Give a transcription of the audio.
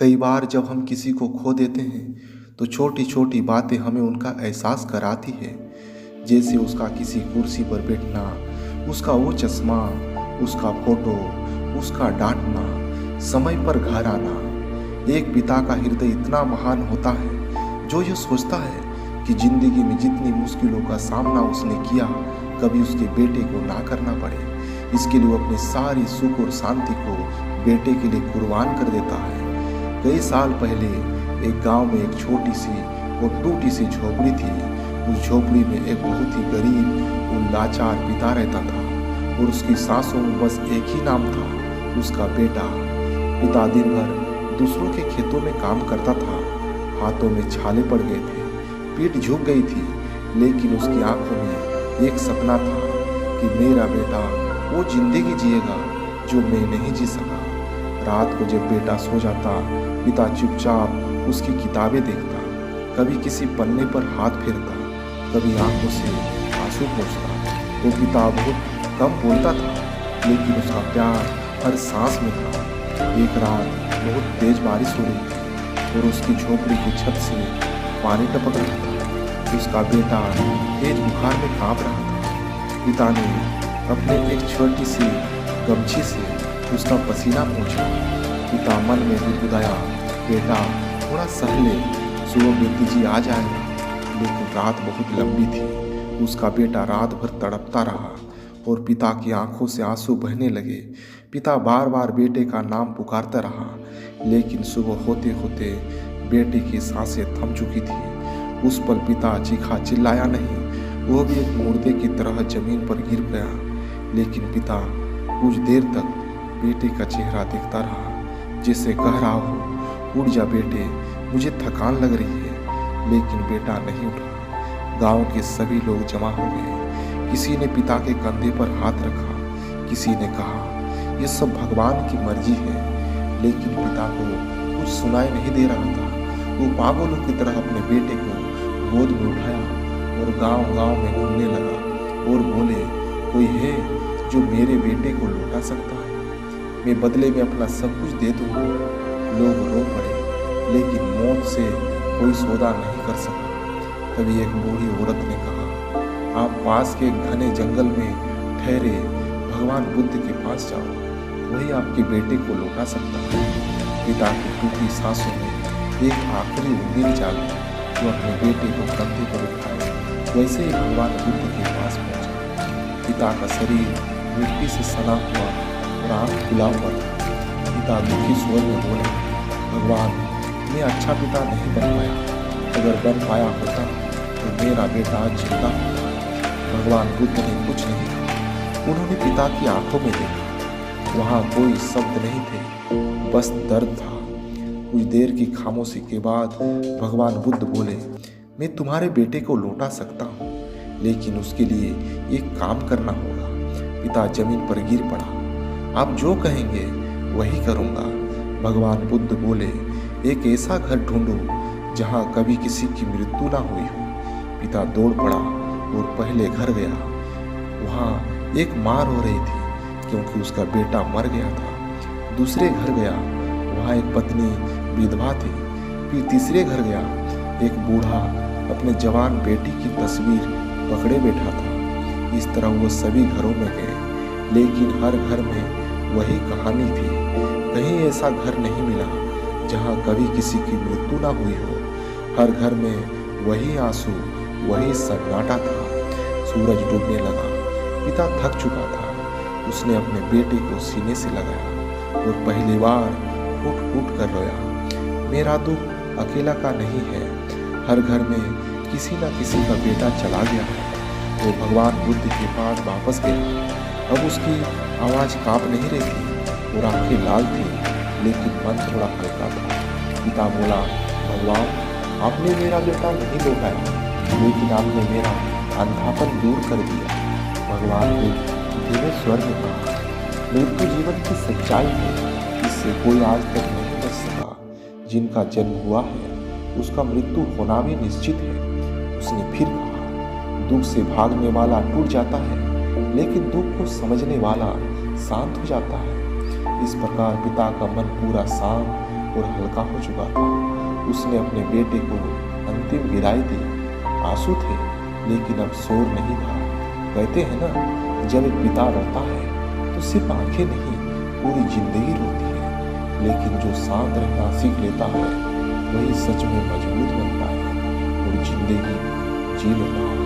कई बार जब हम किसी को खो देते हैं तो छोटी छोटी बातें हमें उनका एहसास कराती है। जैसे उसका किसी कुर्सी पर बैठना, उसका वो चश्मा, उसका फोटो, उसका डांटना, समय पर घर आना। एक पिता का हृदय इतना महान होता है जो ये सोचता है कि जिंदगी में जितनी मुश्किलों का सामना उसने किया, कभी उसके बेटे को ना करना पड़े। इसके लिए वो अपनी सारी सुख और शांति को बेटे के लिए कुर्बान कर देता है। कई साल पहले एक गांव में एक छोटी सी और टूटी सी झोपड़ी थी। उस झोपड़ी में एक बहुत ही गरीब और लाचार पिता रहता था और उसकी सांसों में बस एक ही नाम था, उसका बेटा। पिता दिन भर दूसरों के खेतों में काम करता था, हाथों में छाले पड़ गए थे, पीठ झुक गई थी, लेकिन उसकी आंखों में एक सपना था कि मेरा बेटा वो जिंदगी जिएगा जो मैं नहीं जी सका। रात को जब बेटा सो जाता, पिता चुपचाप उसकी किताबें देखता, कभी किसी पन्ने पर हाथ फेरता, कभी आंखों से आंसू पोंछता। वो पिता बहुत कम बोलता था, लेकिन उसका प्यार हर सांस में था। एक रात बहुत तेज बारिश हो रही थी और उसकी झोपड़ी की छत से पानी टपक रहा था। उसका बेटा तेज बुखार में कांप रहा था। पिता ने अपने एक छोटी सी गमछी से उसका पसीना पोंछा। पिता मन में गुदगुदाया, बेटा थोड़ा सह ले, सुबह बेटी जी आ जाएगा। लेकिन रात बहुत लंबी थी। उसका बेटा रात भर तड़पता रहा और पिता की आंखों से आंसू बहने लगे। पिता बार बार बेटे का नाम पुकारता रहा, लेकिन सुबह होते होते बेटे की सांसें थम चुकी थी। उस पल पिता चीखा चिल्लाया नहीं, वो भी एक मुर्दे की तरह जमीन पर गिर गया। लेकिन पिता कुछ देर तक बेटे का चेहरा देखता रहा, जिससे कह रहा हो, उठ जा बेटे, मुझे थकान लग रही है। लेकिन बेटा नहीं उठा। गांव के सभी लोग जमा हो गए। किसी ने पिता के कंधे पर हाथ रखा, किसी ने कहा ये सब भगवान की मर्जी है। लेकिन पिता को कुछ सुनाई नहीं दे रहा था। वो पागलों की तरह अपने बेटे को गोद में उठाया और गांव गांव में घूमने लगा और बोले, कोई है जो मेरे बेटे को लौटा सकता है? मैं बदले में अपना सब कुछ दे दूंगा। लोग रो पड़े, लेकिन मौत से कोई सौदा नहीं कर सका। तभी एक बूढ़ी औरत ने कहा, आप पास के घने जंगल में ठहरे भगवान बुद्ध के पास जाओ, वही आपके बेटे को लौटा सकता है। पिता की टूटी सांसों में एक आखिरी उम्मीद जागी, जो अपने बेटे को कंधे पर उठाए वैसे ही भगवान बुद्ध के पास पहुंचा। पिता का शरीर मिट्टी से सना हुआ और आंख खुला हुआ था। पिता दुखी स्वर में बोले, भगवान मैं अच्छा पिता नहीं बन पाया, अगर बन पाया होता तो मेरा बेटा आज जिंदा होता। भगवान बुद्ध ने कुछ नहीं कहा। उन्होंने पिता की आंखों में देखा, वहाँ कोई शब्द नहीं थे, बस दर्द था। कुछ देर की खामोशी के बाद भगवान बुद्ध बोले, मैं तुम्हारे बेटे को लौटा सकता हूँ, लेकिन उसके लिए एक काम करना होगा। पिता जमीन पर गिर पड़ा। आप जो कहेंगे वही करूँगा। भगवान बुद्ध बोले, एक ऐसा घर ढूंढो जहाँ कभी किसी की मृत्यु ना हुई हो। पिता दौड़ पड़ा और पहले घर गया। वहाँ एक माँ रो रही थी क्योंकि उसका बेटा मर गया था। दूसरे घर गया, वहाँ एक पत्नी विधवा थी। फिर तीसरे घर गया, एक बूढ़ा अपने जवान बेटी की तस्वीर पकड़े बैठा था। इस तरह वो सभी घरों में गए, लेकिन हर घर में वही कहानी थी। कहीं ऐसा घर नहीं मिला जहाँ कभी किसी की मृत्यु ना हुई हो। हर घर में वही आंसू, वही सन्नाटा था। सूरज डूबने लगा। पिता थक चुका था। उसने अपने बेटे को सीने से लगाया और पहली बार फूट फूट कर रोया। मेरा दुख अकेला का नहीं है, हर घर में किसी न किसी का बेटा चला गया है। वो भगवान बुद्ध के पास वापस गया। अब उसकी आवाज़ कांप नहीं रही थी और आंखें लाल थी, लेकिन मन थोड़ा हल्का था। पिता बोला, भगवान आपने मेरा बेटा नहीं लौटाया, लेकिन आपने मेरा अंधापन दूर कर दिया। भगवान बुद्ध धीरे स्वर में कहा, मृत्यु जीवन की सच्चाई है, इससे कोई आज तक नहीं बच सका। जिनका जन्म हुआ है उसका मृत्यु होना भी निश्चित है। उसने फिर कहा, दुख से भागने वाला टूट जाता है, लेकिन दुख को समझने वाला शांत हो जाता है। इस प्रकार पिता का मन पूरा शांत और हल्का हो चुका था। उसने अपने बेटे को अंतिम विदाई दी। आंसू थे लेकिन अब शोर नहीं था। कहते हैं ना, जब एक पिता रोता है तो सिर्फ आंखें नहीं, पूरी जिंदगी रोती है। लेकिन जो शांत रहना सीख लेता है वही सच में मजबूत बनता है और जिंदगी जी लेता है।